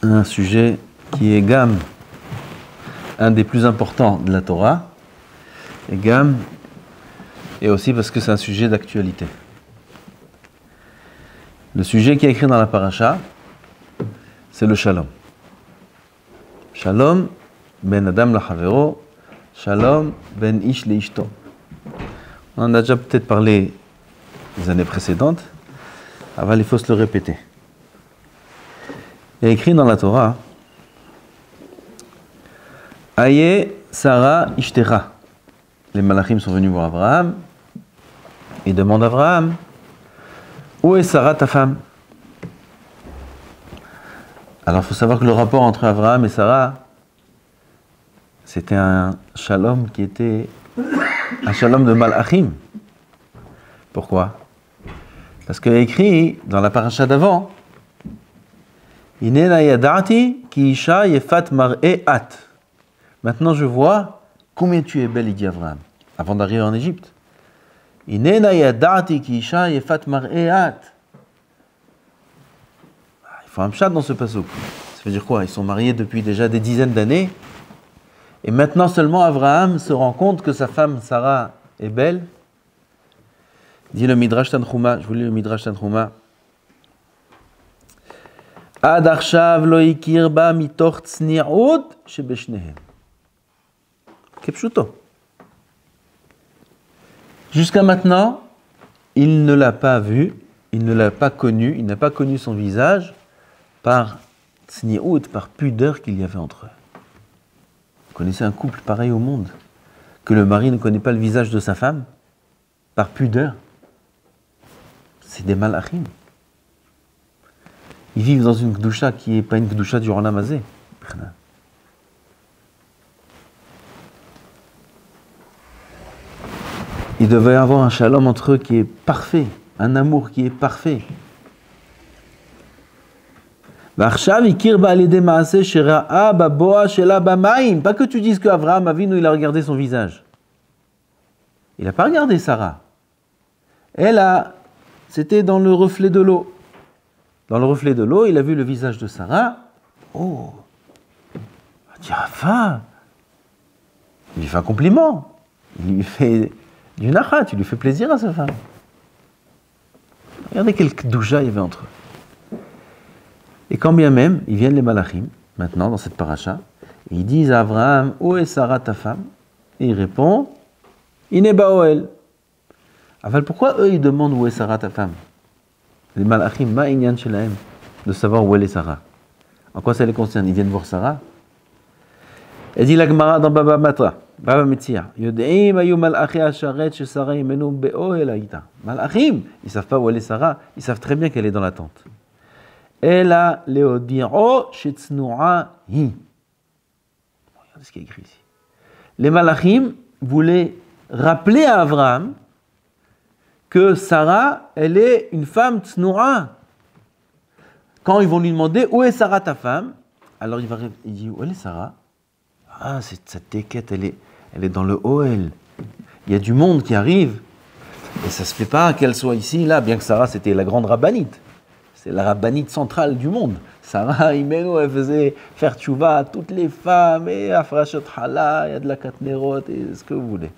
un sujet qui est Gam, un des plus importants de la Torah, et Gam, et aussi parce que c'est un sujet d'actualité. Le sujet qui est écrit dans la paracha, c'est le Shalom. Shalom ben Adam lachavero, Shalom ben Ish leishto. On en a déjà peut-être parlé les années précédentes, avant il faut se le répéter. Il y a écrit dans la Torah, Aye Sarah Ishtera. Les malachim sont venus voir Abraham. Ils demandent à Abraham, où est Sarah ta femme? Alors il faut savoir que le rapport entre Abraham et Sarah, c'était un shalom qui était un shalom de malachim. Pourquoi? Parce qu'il y a écrit dans la paracha d'avant, Inena yadati ki isha yefat mar'e at. Maintenant je vois combien tu es belle, il dit Abraham, avant d'arriver en Égypte. Inena yadati ki isha yefat mar'e at. Il faut un pshat dans ce pasuk. Ça veut dire quoi? Ils sont mariés depuis déjà des dizaines d'années. Et maintenant seulement Abraham se rend compte que sa femme Sarah est belle. Dit le Midrash Tanchuma, je vous lis le Midrash Tanchuma. Ad arshav lo ikir ba mitoch tzni'ut shebeshnehem. Kepshuto. Jusqu'à maintenant, il ne l'a pas vu, il ne l'a pas connu, il n'a pas connu son visage par tzni'ut, par pudeur qu'il y avait entre eux. Vous connaissez un couple pareil au monde, que le mari ne connaît pas le visage de sa femme par pudeur? C'est des malachim. Ils vivent dans une kdusha qui n'est pas une kdusha du Olam Hazé. Il devait y avoir un shalom entre eux qui est parfait, un amour qui est parfait. Pas que tu dises qu'Avraham Avinu, il a regardé son visage. Il n'a pas regardé Sarah. C'était dans le reflet de l'eau. Dans le reflet de l'eau, il a vu le visage de Sarah. Oh, il dit enfin, il lui fait un compliment. Il lui fait du nachat, il lui fait plaisir à sa femme. Regardez quel kdouja il y avait entre eux. Et quand bien même, ils viennent les malachim, maintenant dans cette paracha, et ils disent à Abraham, où est Sarah ta femme? Et il répond, Ine baoel. Aval, pourquoi eux ils demandent où est Sarah ta femme? Les malachim, ma inyan shelahem, de savoir où elle est Sarah. En quoi ça les concerne? Ils viennent voir Sarah. Et dit la Gemara dans Baba Metzia, Yodeim ayu malachi asharet she Sarah imenu be'ohel haïta. Malachim, ils savent pas où elle est Sarah, ils savent très bien qu'elle est dans la tente. Ela leodiro shetznoa hi. Regardez ce qui est écrit ici. Les malachim voulaient rappeler à Abraham que Sarah, elle est une femme tsnoura. Quand ils vont lui demander où est Sarah ta femme, alors il dit où elle est Sarah? Ah, cette téquette, elle est dans le Ohel. Il y a du monde qui arrive. Et ça se fait pas qu'elle soit ici, là, bien que Sarah, c'était la grande rabbinite. C'est la rabbinite centrale du monde. Sarah, Imenu, elle faisait faire tchouva à toutes les femmes, et Afrashot Hala, il y a de la Katnerot, et ce que vous voulez.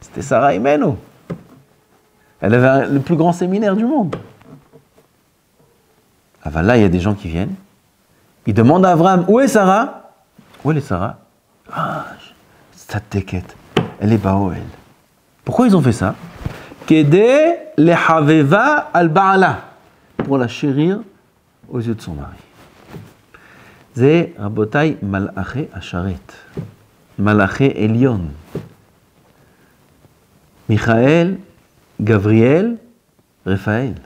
C'était Sarah Imenu. Elle avait le plus grand séminaire du monde. Ah ben là, il y a des gens qui viennent. Ils demandent à Abraham, où est Sarah? Où elle est Sarah? Ah, cette téquette. Elle est Baoel. Pourquoi ils ont fait ça? Kede lehaveva al ba'ala. Pour la chérir aux yeux de son mari. Zé rabotai malaché asharet. Malaché Elion. Michael, Gabriel, Raphaël.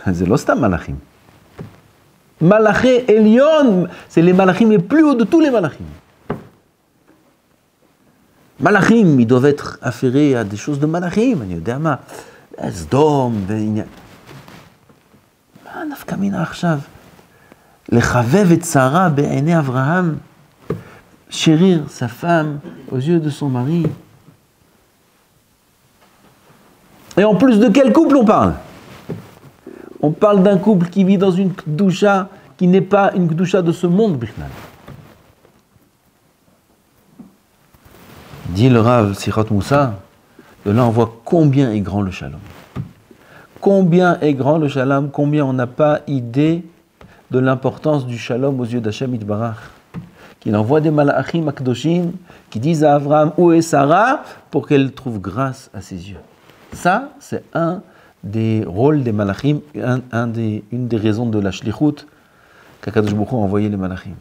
C'est l'ostam malachim. Malaché Elion, c'est les malachim les plus hauts de tous les malachim. Malachim, ils doivent être affairés à des choses de malachim. Sdom, מה נפקא מינה עכשיו? לחבב את שרה בעיני אברהם, chérir sa femme aux yeux de son mari. Et en plus, de quel couple on parle? On parle d'un couple qui vit dans une kdusha qui n'est pas une Kedusha de ce monde, Bichnal. Dit le Rav Sirot Moussa, de là on voit combien est grand le shalom. Combien est grand le shalom, combien on n'a pas idée de l'importance du shalom aux yeux d'Hachem Yitbarach. Qu'il envoie des malachim akdoshim qui disent à Abraham où est Sarah pour qu'elle trouve grâce à ses yeux. Ça, c'est un des rôles des malachim, une des raisons de la shlichut qu'Akadosh Baruch Hu a envoyé les malachim.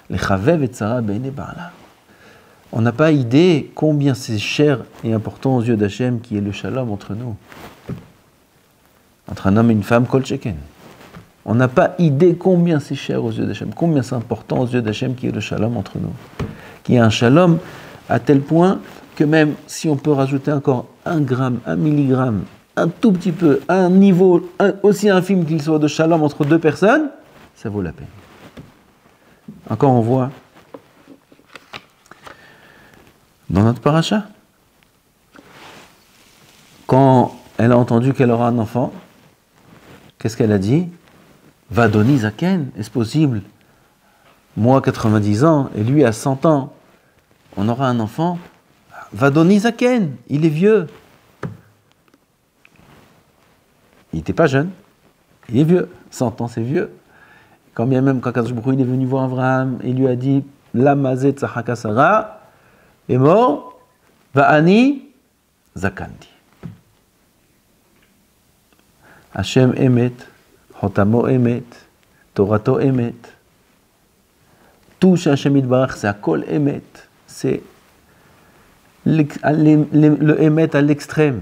Les chavev et Sarah be'enei ba'ala. On n'a pas idée combien c'est cher et important aux yeux d'Hachem qui est le shalom entre nous. Entre un homme et une femme, kol sheken. On n'a pas idée combien c'est cher aux yeux d'Hachem, combien c'est important aux yeux d'Hachem qui est le shalom entre nous. Qu'il y a un shalom à tel point que même si on peut rajouter encore 1 gramme, 1 milligramme, un tout petit peu, un niveau aussi infime qu'il soit de shalom entre deux personnes, ça vaut la peine. Encore on voit dans notre paracha, quand elle a entendu qu'elle aura un enfant, qu'est-ce qu'elle a dit? Va donner Zaken, est-ce possible? Moi, 90 ans, et lui à 100 ans, on aura un enfant. Va donner Zaken, il est vieux. Il n'était pas jeune, il est vieux. 100 ans, c'est vieux. Quand bien même, quand Kadosh Baruch Hu, il est venu voir Abraham, il lui a dit, la mazet tzahaka Sarah est mort, va ani Zakandi. Hashem emet, Hotamo emet, Torato emet. Tout chez Hashem Yitbarach, c'est Akol emet. C'est le emet à l'extrême,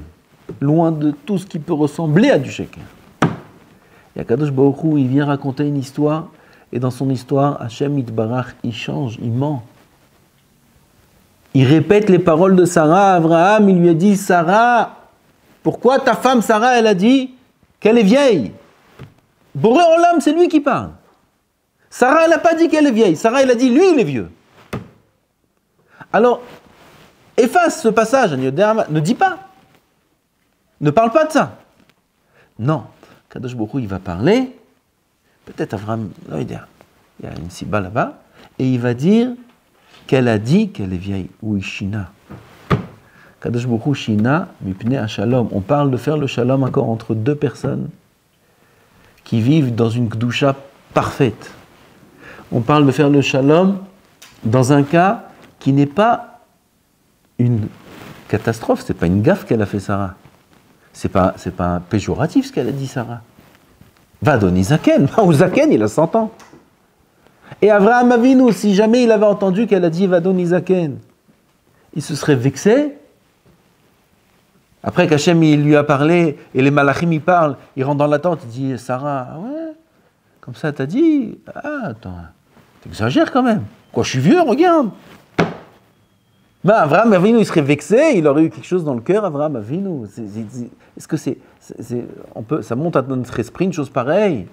loin de tout ce qui peut ressembler à du sheker. Et Akadosh Baruch Hu, il vient raconter une histoire, et dans son histoire, Hashem Yitbarach, il change, il ment. Il répète les paroles de Sarah à Abraham, il lui a dit, Sarah, pourquoi ta femme Sarah, elle a dit qu'elle est vieille? Boré Olam, c'est lui qui parle. Sarah, elle n'a pas dit qu'elle est vieille. Sarah, elle a dit, lui, il est vieux. Alors, efface ce passage, ne dis pas. Ne parle pas de ça. Non. Kadosh Baruch Hu, il va parler. Peut-être Abraham, il y a une siba là-bas. Et il va dire qu'elle a dit qu'elle est vieille. Oui, Shina. Kadosh Baruch Hu, Shina, mipnei ha-shalom. On parle de faire le shalom encore entre deux personnes qui vivent dans une kedusha parfaite. On parle de faire le shalom dans un cas qui n'est pas une catastrophe, c'est pas une gaffe qu'elle a fait Sarah. C'est pas un péjoratif ce qu'elle a dit Sarah. Va donner Zaken. Ou Zaken, il a 100 ans. Et Avraham Avinu, si jamais il avait entendu qu'elle a dit va donner Zaken, il se serait vexé. Après qu'Hachem il lui a parlé, et les malachim y parlent, il rentre dans la tente, il dit, Sarah, ah ouais, comme ça t'as dit, ah attends, t'exagères quand même. Quoi, je suis vieux, regarde. Ben, Avraham Avinu, il serait vexé, il aurait eu quelque chose dans le cœur, Avraham Avinu. Est-ce que ça monte à notre esprit une chose pareille?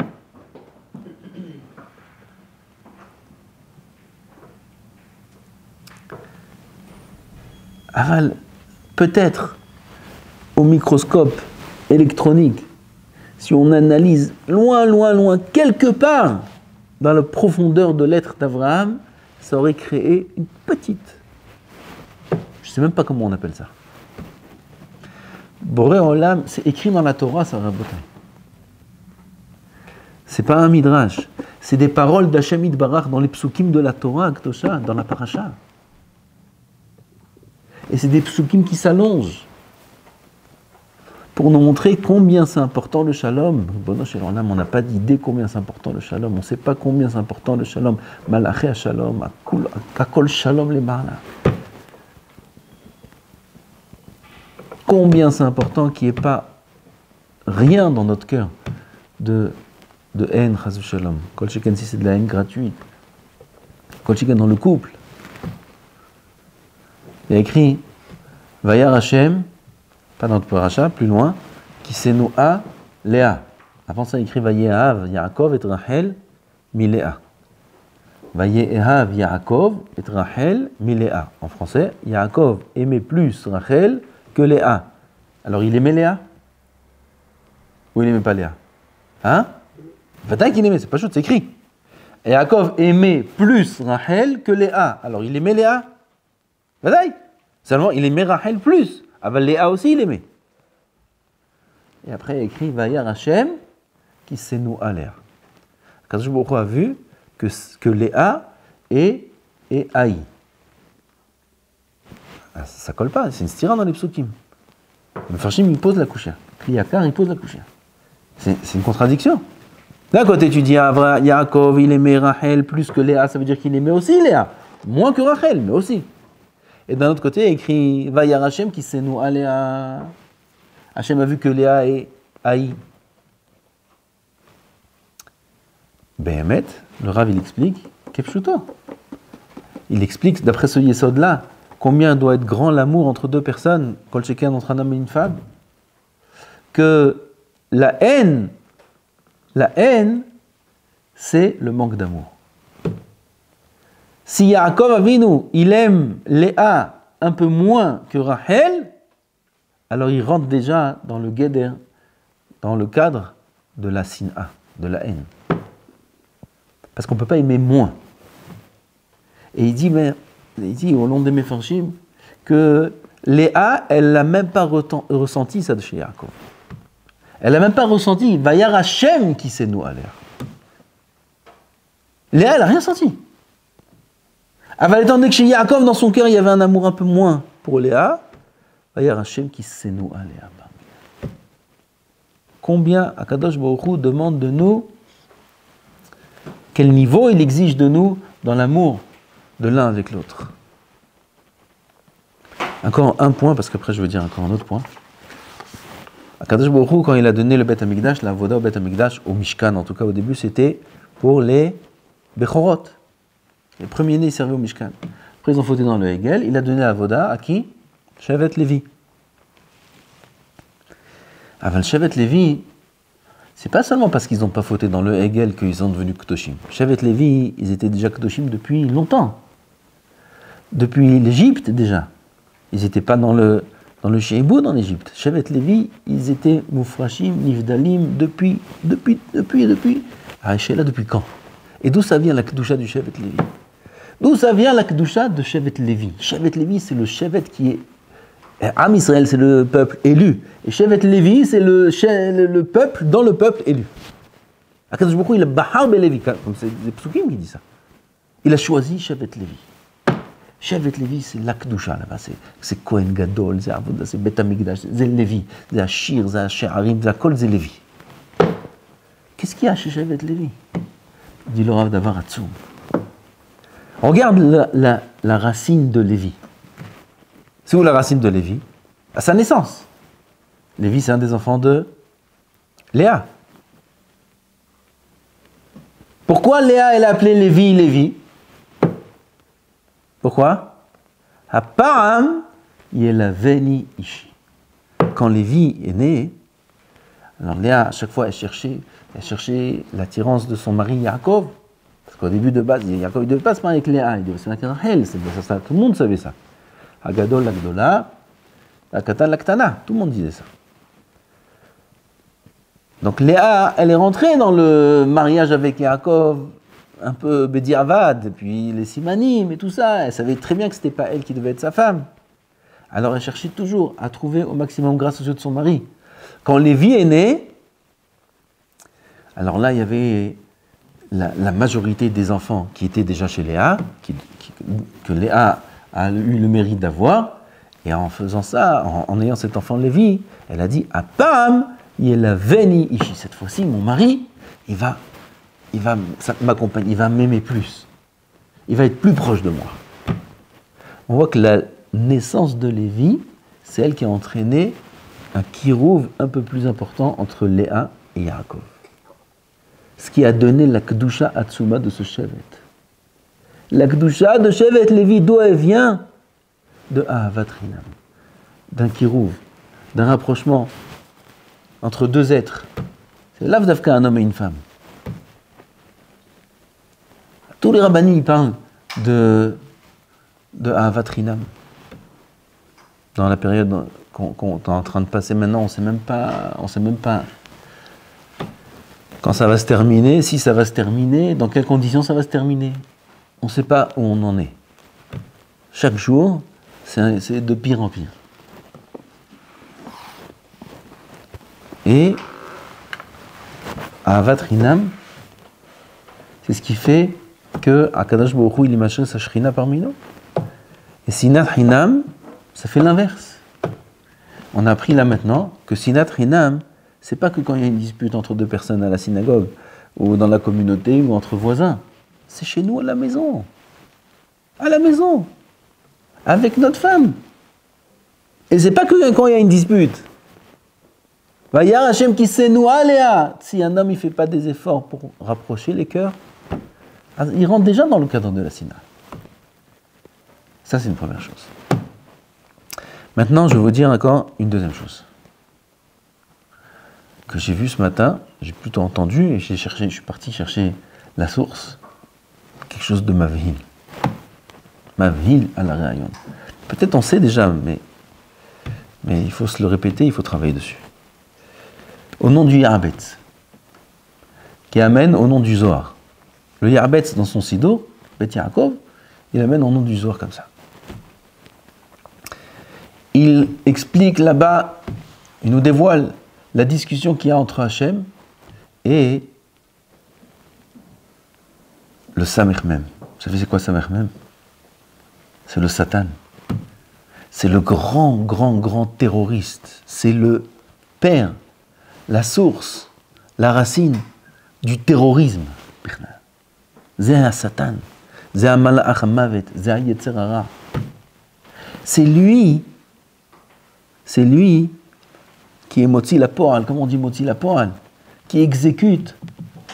Aval, peut-être, au microscope électronique, si on analyse loin, loin, loin, quelque part, dans la profondeur de l'être d'Abraham, ça aurait créé une petite, je ne sais même pas comment on appelle ça. Boré Olam, c'est écrit dans la Torah, ça rabote. C'est pas un midrash, c'est des paroles d'Hachem Yitbarach dans les psukim de la Torah, Ktosha, dans la paracha. Et c'est des psukim qui s'allongent pour nous montrer combien c'est important le shalom. On n'a pas d'idée combien c'est important le shalom. On ne sait pas combien c'est important le shalom. Malaché ha-shalom, kakol shalom le ba'ala. Combien c'est important qu'il n'y ait pas rien dans notre cœur de haine, chas v'shalom. Kol sheken, si c'est de la haine gratuite. Kol sheken dans le couple. Il y a écrit Vayar Hashem, pas dans le paracha, plus loin, Kisenoa Léa. Avant ça, il écrit Vayehav Yaakov et Rachel Miléa. Vayehav Yaakov et Rachel Miléa. En français, Yaakov aimait plus Rachel que Léa. Alors il aimait Léa? Ou il n'aimait pas Léa? Hein? Vadaï qu'il aimait, c'est pas juste, c'est écrit. Et Yaakov aimait plus Rachel que Léa. Alors il aimait Léa. Vadaï. Seulement il aimait Rachel plus. Avec Léa aussi il aimait. Et après il écrit Vayar Hashem qui s'est nous à l'air. Kadosh Baruch Hu a vu que Léa est haï. Ah, ça colle pas, c'est une stira dans les psukim. Le Farshim il pose la couchière. Kliyakar il pose la couchière. C'est une contradiction. D'un côté tu dis Yaakov il aimait Rachel plus que Léa, ça veut dire qu'il aimait aussi Léa. Moins que Rachel, mais aussi. Et d'un autre côté il écrit Vayar Hashem qui s'est nous à Léa. Hashem a vu que Léa est haï. Behemet, le Rav il explique Kepshuto. Il explique d'après ce yesod là combien doit être grand l'amour entre deux personnes, kol sheken entre un homme et une femme, que la haine, c'est le manque d'amour. Si Yaakov Avinu, il aime Léa un peu moins que Rachel, alors il rentre déjà dans le guéder, dans le cadre de la sin'a, de la haine. Parce qu'on ne peut pas aimer moins. Et il dit au long des Mefarshim que Léa, elle n'a même pas ressenti ça de chez Yaakov. Elle n'a même pas ressenti Vayar Hashem qui s'est nous à l'air. Léa, elle n'a rien senti. Aval étant donné que chez Yaakov, dans son cœur, il y avait un amour un peu moins pour Léa, Vayar Hashem qui s'est nous à l'air. Combien Akadosh Baruch Hu demande de nous, quel niveau il exige de nous dans l'amour de l'un avec l'autre. Encore un point, parce qu'après je veux dire encore un autre point. Akadosh Baruch Hu, quand il a donné le Beth Amikdash, la Voda au Beth Amikdash, au Mishkan, en tout cas au début, c'était pour les Bechorot. Les premiers-nés servaient au Mishkan. Après ils ont fauté dans le Hegel, il a donné la Voda à qui? Shevet Levi. Avant le Shevet Levi, c'est pas seulement parce qu'ils n'ont pas fauté dans le Hegel qu'ils sont devenus Kedoshim. Shevet Levi, ils étaient déjà Kedoshim depuis longtemps. Depuis l'Égypte déjà. Ils n'étaient pas dans le Sheibud en Égypte. Shevet Levi, ils étaient Mufrashim, Nivdalim, depuis. Là, depuis quand? Et d'où ça vient la Kedusha du Shevet Levi? D'où ça vient la Kedusha de Shevet Levi? Shevet Levi, c'est le Shevet qui est... Am Israël, c'est le peuple élu. Et Shevet Levi, c'est le peuple dans le peuple élu. Akadosh Baruch Hu, il a Bahar Belevi, comme c'est les Psukim qui disent ça. Il a choisi Shevet Levi. Shevet Levi, c'est l'Akdusha là-bas. C'est Kohen Gadol, c'est Avoda, c'est Bet Amikdash, c'est Levi, c'est Ashir, c'est She'arim, c'est Kol, c'est Levi. Qu'est-ce qu'il y a chez Shevet Levi? Dit le Rav Davar Hatzoum. Regarde la racine de Lévi. C'est où la racine de Lévi? À sa naissance. Lévi, c'est un des enfants de Léa. Pourquoi Léa, elle a appelé Lévi, Lévi? Pourquoi? Apparam, Yelaveni Ishi. Quand Lévi est né, alors Léa, à chaque fois, elle cherchait l'attirance de son mari Yaakov. Parce qu'au début de base, Yaakov ne devait pas se marier avec Léa, il devait se marier avec Rachel. Ça, tout le monde savait ça. Hagadol, l'Agdola, Akatan, l'Aktana. Tout le monde disait ça. Donc Léa, elle est rentrée dans le mariage avec Yaakov, un peu Bediavad, puis les Simanim et tout ça. Elle savait très bien que ce n'était pas elle qui devait être sa femme. Alors elle cherchait toujours à trouver au maximum grâce aux yeux de son mari. Quand Lévi est né, alors là, il y avait la majorité des enfants qui étaient déjà chez Léa, que Léa a eu le mérite d'avoir, et en faisant ça, en ayant cet enfant Lévi, elle a dit, Apam, Yelaveni Ishi. Cette fois-ci, mon mari, il va m'accompagner, il va m'aimer plus. Il va être plus proche de moi. On voit que la naissance de Lévi, c'est elle qui a entraîné un kirouv un peu plus important entre Léa et Yaakov. Ce qui a donné la Kedusha Atsuma de ce Shevet. La Kedusha de Shevet Lévi, d'où elle vient? De Ahavat Rinam, d'un kirouv, d'un rapprochement entre deux êtres. C'est l'Avdavka, un homme et une femme. Tous les rabbanis parlent de Ahavat Rinam. Dans la période qu'on est en train de passer maintenant, on ne sait même pas quand ça va se terminer, si ça va se terminer, dans quelles conditions ça va se terminer. On ne sait pas où on en est. Chaque jour, c'est de pire en pire. Et Ahavat Hinam, c'est ce qui fait que Akadosh Baruch Hu il imagine sa Shrina parmi nous. Et Sinat Hinam, ça fait l'inverse. On a appris là maintenant que Sinat Hinam, c'est pas que quand il y a une dispute entre deux personnes à la synagogue, ou dans la communauté, ou entre voisins. C'est chez nous à la maison. À la maison. Avec notre femme. Et c'est pas que quand il y a une dispute. Vayar Hashem qui s'énoue aléa. Si un homme ne fait pas des efforts pour rapprocher les cœurs, il rentre déjà dans le cadre de la Sina. Ça, c'est une première chose. Maintenant, je vais vous dire encore une deuxième chose. Que j'ai vu ce matin, j'ai plutôt entendu, et je suis parti chercher la source. Quelque chose de Mavhil. Mavhil à la Rayon. Peut-être on sait déjà, mais il faut se le répéter, il faut travailler dessus. Au nom du Ya'abetz, qui amène au nom du Zohar. Le Ya'abetz, dans son Sido, Bet Yaakov, il amène au nom du Zohar comme ça. Il explique là-bas, il nous dévoile la discussion qu'il y a entre Hachem et le Samech Mem. Vous savez c'est quoi Samech Mem? C'est le Satan. C'est le grand terroriste. C'est le père, la source, la racine du terrorisme. C'est un Satan. C'est un Malach Mavet. C'est un Yetzer Hara. C'est lui qui est Motzi la Poal, comment on dit Motzi la Poal, qui exécute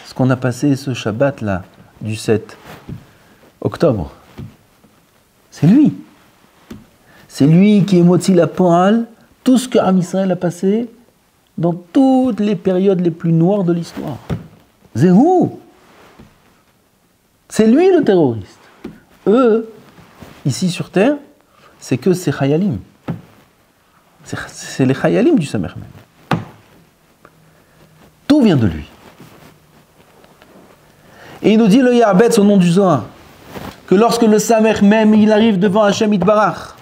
ce qu'on a passé ce Shabbat là, du 7 octobre. C'est lui. C'est lui qui est Motzi la Poal, tout ce que Am Israël a passé dans toutes les périodes les plus noires de l'histoire. Zéhou. C'est lui le terroriste. Eux, ici sur terre, c'est que c'est Chayalim. C'est les Chayalim du Samer Mem. Tout vient de lui. Et il nous dit le Ya'abetz au nom du Zohar que lorsque le Samer Mem il arrive devant Hashem Yitbarach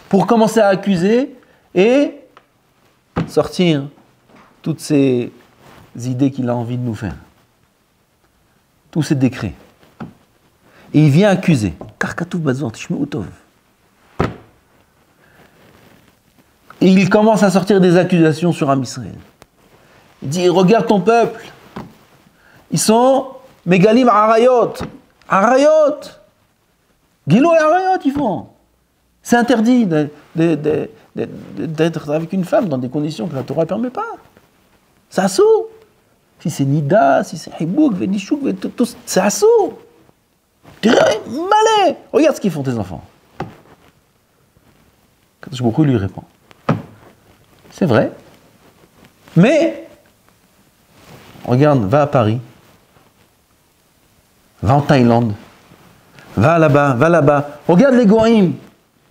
pour commencer à accuser et sortir toutes ces idées qu'il a envie de nous faire, tous ces décrets, et il vient accuser. Karkatouf Bazor Tishmeu Tov. Et il commence à sortir des accusations sur Am Israël. Il dit, regarde ton peuple. Ils sont Megalim Arayot. Arayot. Gilo et Arayot, ils font. C'est interdit d'être avec une femme dans des conditions que la Torah ne permet pas. C'est assourd. Si c'est Nida, si c'est Hibouk, Vénishouk, c'est assourd. Malais. Regarde ce qu'ils font tes enfants. Quand je beaucoup lui réponds. C'est vrai. Mais, regarde, va à Paris. Va en Thaïlande. Va là-bas. Regarde les Goïms.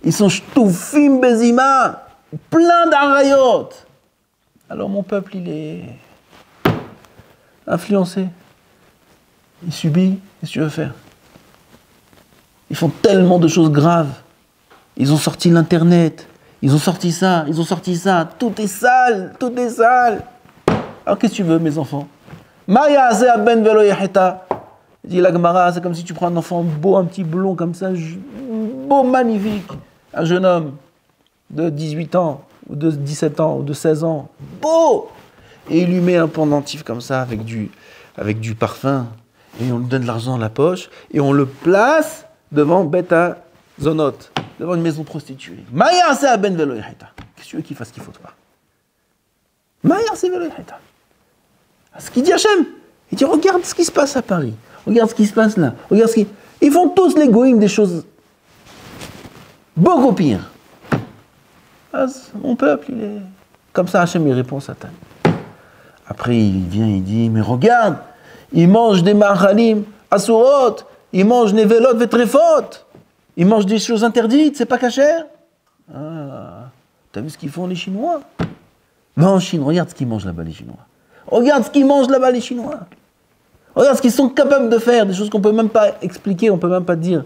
Ils sont shtoufim bezima. Plein d'arayot. Alors mon peuple, il est influencé. Il subit. Qu'est-ce que tu veux faire? Ils font tellement de choses graves. Ils ont sorti l'Internet. Ils ont sorti ça. Tout est sale. Alors qu'est-ce que tu veux, mes enfants? Maya ze ben velo yaheta. Dit la Gemara, c'est comme si tu prends un enfant beau, un petit blond comme ça, beau, magnifique. Un jeune homme de 18 ans, ou de 17 ans, ou de 16 ans. Beau! Et il lui met un pendentif comme ça, avec du parfum. Et on lui donne de l'argent dans la poche. Et on le place devant Beta Zonot. Devant une maison prostituée. Maya c'est ben velo yaheta. Qu'est-ce que tu veux qu'il fasse ce qu'il faut pas? Maya c'est velo yaheta. Ce qu'il dit Hachem. Il dit regarde ce qui se passe à Paris. Regarde ce qui se passe là. Ils font tous les goïms des choses beaucoup pires. Mon peuple, il est... Comme ça, Hachem, il répond Satan. Après, il vient, il dit, mais regarde, ils mangent des mahalim, asurot, ils mangent nevelot vetrefot, ils mangent des choses interdites, c'est pas cachère. Ah, t'as vu ce qu'ils font les Chinois? Va en Chine, regarde ce qu'ils mangent là-bas les Chinois. Regarde ce qu'ils mangent là-bas, les Chinois. Regarde ce qu'ils sont capables de faire, des choses qu'on ne peut même pas expliquer, on ne peut même pas dire.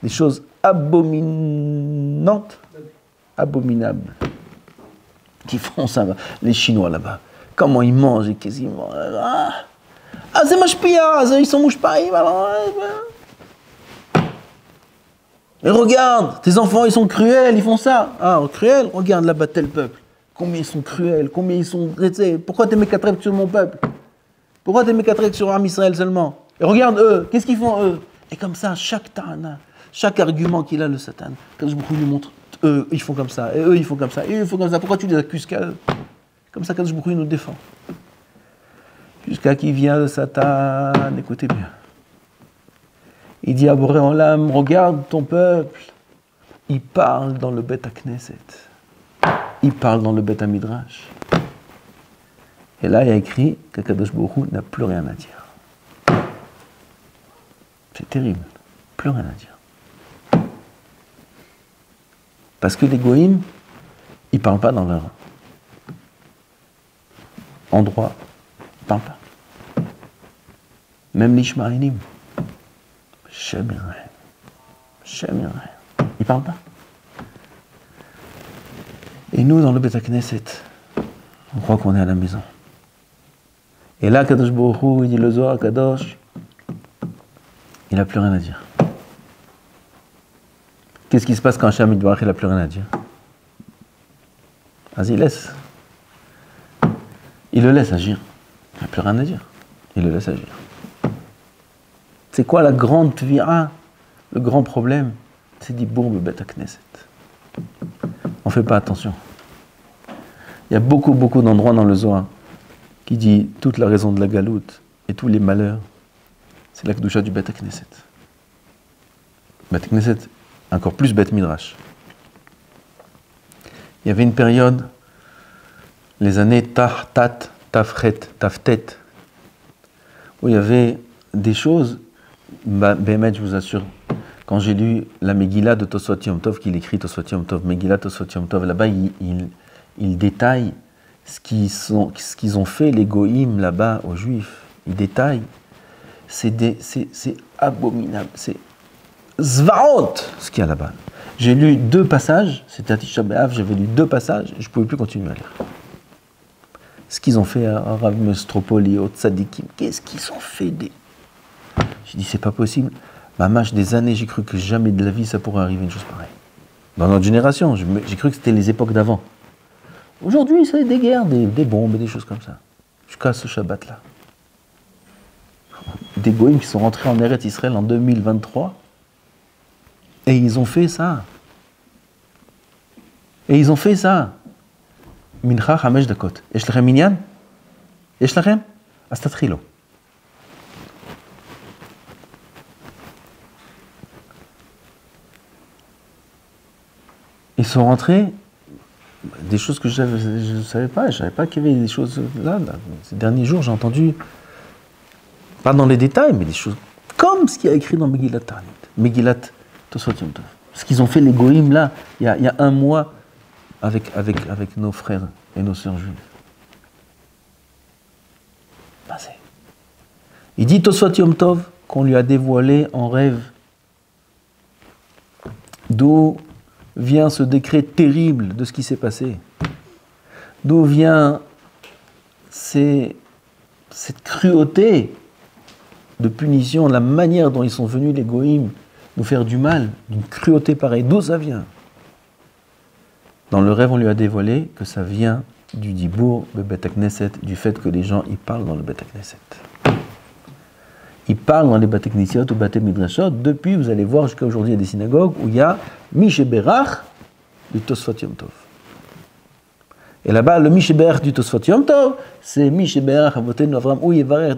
Des choses abominantes, abominables, qui font ça, les Chinois là-bas. Comment ils mangent et qu'est-ce qu'ils mangent. Ah, c'est mashpia, ils sont mouchpaïm, alors... Mais regarde, tes enfants, ils sont cruels, ils font ça. Ah, cruels, regarde là-bas tel peuple. Combien ils sont cruels, combien ils sont... Pourquoi t'es mécatrek sur mon peuple? Pourquoi t'es mécatrek sur Am Israël seulement? Et regarde eux, qu'est-ce qu'ils font eux? Et comme ça, chaque ta'ana, chaque argument qu'il a le Satan, quand je lui montre, eux, ils font comme ça, et eux, ils font comme ça, et eux, ils font comme ça. Pourquoi tu les accuses qu'à eux? Comme ça, quand je nous défend. Jusqu'à qui vient le Satan, écoutez bien. Il dit à Boré Olam, regarde ton peuple. Il parle dans le Beth Knesset. Il parle dans le Beth Midrash. Et là, il y a écrit que Kadosh Baruch Hu n'a plus rien à dire. C'est terrible. Plus rien à dire. Parce que les Goïms, ils ne parlent pas dans leur endroit. Ils ne parlent pas. Même l'Ishmaélim. Shem Yireh. Shem Yireh. Ils ne parlent pas. Et nous, dans le Beth Knesset, on croit qu'on est à la maison. Et là, Kadosh Baruch Hu, il dit le Zohar Kadosh, il n'a plus rien à dire. Qu'est-ce qui se passe quand Hashem Yitbarach, il n'a plus rien à dire? Vas-y, laisse. Il le laisse agir. Il n'a plus rien à dire. Il le laisse agir. C'est quoi la grande tvira? Le grand problème, c'est d'Ibour Bebet Knesset. On ne fait pas attention. Il y a beaucoup d'endroits dans le Zohar qui dit toute la raison de la galoute et tous les malheurs, c'est la Kedusha du Bet Knesset. Bet Knesset, encore plus Bet Midrash. Il y avait une période, les années Tah, Tat, Tafret, Taftet, où il y avait des choses, Bémet, je vous assure, quand j'ai lu la Megillah de Tosfot Yom Tov, qu'il écrit Tosfot Yom Tov, Megillah Tosfot Yom Tov, là-bas, il détaille ce qu'ils ont fait, les Goïm, là-bas, aux Juifs. Il détaille. C'est abominable. C'est zvaot, ce qu'il y a là-bas. J'ai lu 2 passages, c'était à Tisha B'Av, j'avais lu 2 passages, et je ne pouvais plus continuer à lire. Ce qu'ils ont fait à Rav Mestropoli, au Tzadikim, qu'est-ce qu'ils ont fait des... J'ai dit, c'est pas possible. Mamache, des années, j'ai cru que jamais de la vie ça pourrait arriver une chose pareille. Dans notre génération, j'ai cru que c'était les époques d'avant. Aujourd'hui, c'est des guerres, des bombes, des choses comme ça. Jusqu'à ce Shabbat-là. Des goïms qui sont rentrés en Eretz Israël en 2023, et ils ont fait ça. Mincha Hamesh Dakot. Yesh lachem minyan? Yesh lachem? As tatchilo. Ils sont rentrés, des choses que je ne savais pas. Je ne savais pas qu'il y avait des choses là. Ces derniers jours, j'ai entendu, pas dans les détails, mais des choses comme ce qu'il y a écrit dans Megillat Ta'anit, Megillat Tosfot Yom Tov. Ce qu'ils ont fait les Goïm là, il y a un mois, avec nos frères et nos sœurs juives. Il dit Tosfot Yom Tov qu'on lui a dévoilé en rêve d'où vient ce décret terrible de ce qui s'est passé. D'où vient cette cruauté de punition, la manière dont ils sont venus, les Goïm, nous faire du mal, d'une cruauté pareille. D'où ça vient? Dans le rêve, on lui a dévoilé que ça vient du Dibour, le Bet Knesset, du fait que les gens y parlent dans le Bet Knesset. Ils parlent dans les Bate Knessiot ou Bate Midrashot. Depuis, vous allez voir, jusqu'à aujourd'hui, il y a des synagogues où il y a Mishéberach du Tosfot Yom Tov. Et là-bas, le Mishéberach du Tosfot Yom Tov, c'est Mishéberach Avotenu Avram ou Yevarech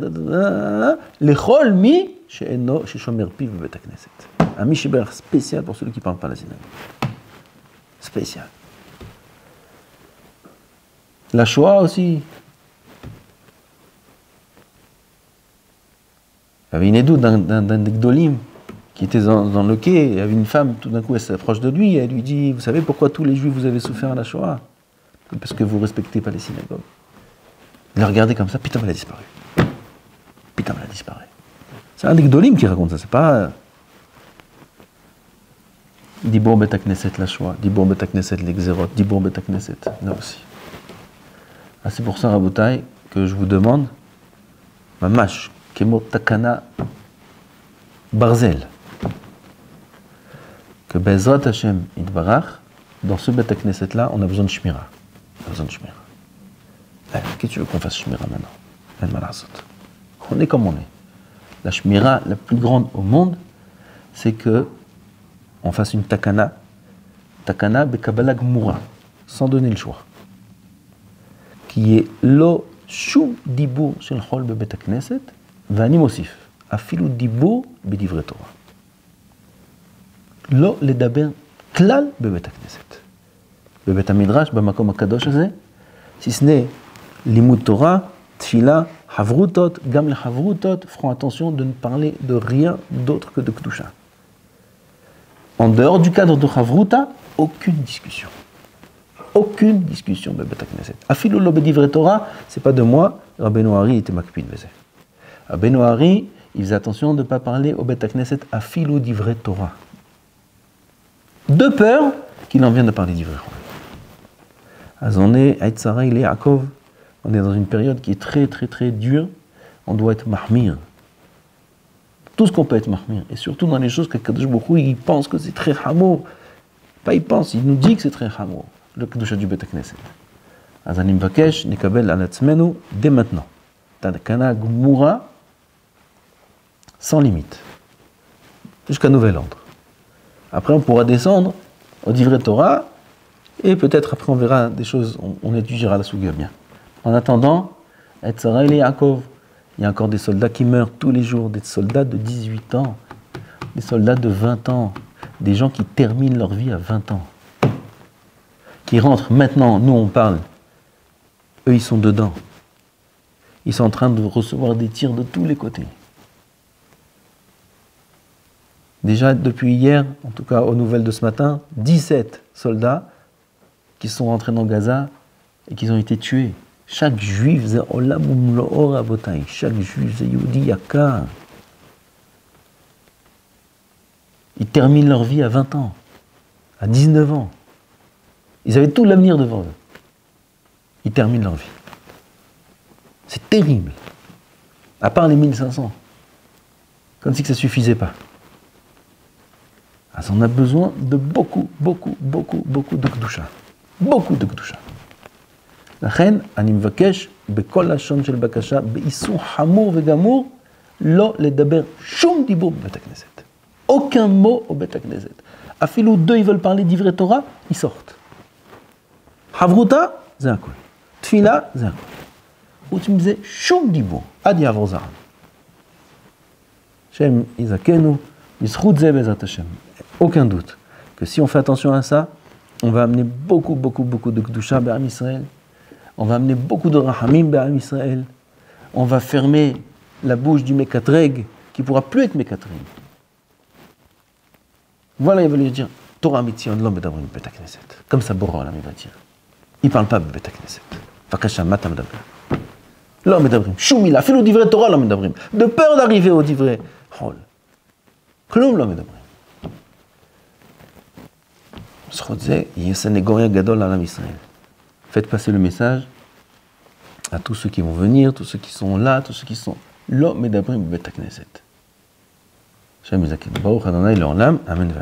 Lechol Mi She'eno She'shomer Piv Bet Knesset. Un Mishéberach spécial pour celui qui ne parle pas la synagogue. Spécial. La Shoah aussi. Il y avait une édoute d'un Gdolim qui était dans le quai. Il y avait une femme, tout d'un coup, elle s'approche de lui et elle lui dit « Vous savez pourquoi tous les Juifs vous avez souffert à la Shoah ?» parce que vous ne respectez pas les synagogues. Il a regardé comme ça, Pitam, elle a disparu. Pitam, elle a disparu. C'est un des Gdolim qui raconte ça, c'est pas... Dibor Bet HaKnesset la Shoah, Dibor Bet HaKnesset les Xerot, Dibor Bet HaKnesset, là aussi. Ah, c'est pour ça, Rabotai, que je vous demande, Mamash, Kemo Takana Barzel, que Bezrat Hashem Idbarach, dans ce Bet HaKnesset là, on a besoin de Shmira. On a besoin de Shmira. Qu'est-ce que tu veux qu'on fasse Shmira maintenant? On est comme on est. La Shmira la plus grande au monde, c'est que on fasse une takana bekabbalah gmura, sans donner le choix, qui est lo shum dibur shel chol bebet hakneset, v'ani mosif, afilu dibur b'divrei Torah. Lo ledaber klal bebet hakneset. Bebet hamidrash, b'makom hakadosh hazeh, si ce n'est limud Torah, tfila, havrutot, gam le havrutot, feront attention de ne parler de rien d'autre que de Kedusha. En dehors du cadre de Havruta, aucune discussion. Aucune discussion, Bebet HaKnesset. Afilu lo b'divrei Torah, c'est pas de moi, Rabbeinu Hari était makpid vezeh. Rabbeinu Hari, il faisait attention de ne pas parler au Bet HaKnesset afilu divrei Torah. De peur qu'il en vienne de parler divrei Torah. On est Ait Sarah il est Yaakov, on est dans une période qui est très très très dure, on doit être mahmir. Tout ce qu'on peut être mahmir, et surtout dans les choses que Kadosh Baruch Hu, il pense que c'est très hamour. Pas il pense, il nous dit que c'est très hamour, le Kedusha du Bet HaKnesset. Azanim Vakesh, Nekabel Alatzmenu, dès maintenant. Takana Gmura, sans limite, jusqu'à nouvel ordre. Après, on pourra descendre au Divrei Torah, et peut-être après, on verra des choses, on étudiera la Sugia bien. En attendant, Ait Sarah il est Yaakov. Il y a encore des soldats qui meurent tous les jours, des soldats de 18 ans, des soldats de 20 ans, des gens qui terminent leur vie à 20 ans, qui rentrent maintenant, nous on parle, eux ils sont dedans. Ils sont en train de recevoir des tirs de tous les côtés. Déjà depuis hier, en tout cas aux nouvelles de ce matin, 17 soldats qui sont rentrés dans Gaza et qui ont été tués. Chaque juif, c'est olam umlo'o rabotai. Chaque juif, c'est Yehudi Yakar. Ils terminent leur vie à 20 ans, à 19 ans. Ils avaient tout l'avenir devant eux. Ils terminent leur vie. C'est terrible. À part les 1500. Comme si que ça ne suffisait pas. Alors on a besoin de beaucoup de Kedusha. Beaucoup de Kedusha. לכן, אני מבקש בכל לשון של בקשה, באיסור חמור וגמור, לא לדבר שום דיבור בבית הכנסת. Aucun mot au בית הכנסת. אפילו deux, ils veulent parler דברי תורה, ils sortent. חברותה, זה הכל. תפילה, זה הכל. חוץ מזה, שום דיבור, עד יעבור זעם. השם יזכנו, בזכות זה בעזרת השם. Aucun doute que si on fait attention à ça, on va amener beaucoup de Kedusha Be'am Israël. On va amener beaucoup de Rahamim Be'am Israël. On va fermer la bouche du Mekatreg, qui ne pourra plus être Mekatreg. Voilà, il va lui dire, Torah Mitzion, l'homme medabrim Bet HaKnesset. Comme ça, Borah Olam, il va dire. Il ne parle pas Bet HaKnesset. Fakasha Mata medabrim. L'homme medabrim. Shumila, filo divrei Torah, l'homme medabrim. De peur d'arriver au divrei Chol. Kloum l'homme medabrim. Faites passer le message à tous ceux qui vont venir, tous ceux qui sont là, tous ceux qui sont là, mais d'après Bet HaKnesset. Shem Yizakenu. Baruch Adonai Le'olam. Amen.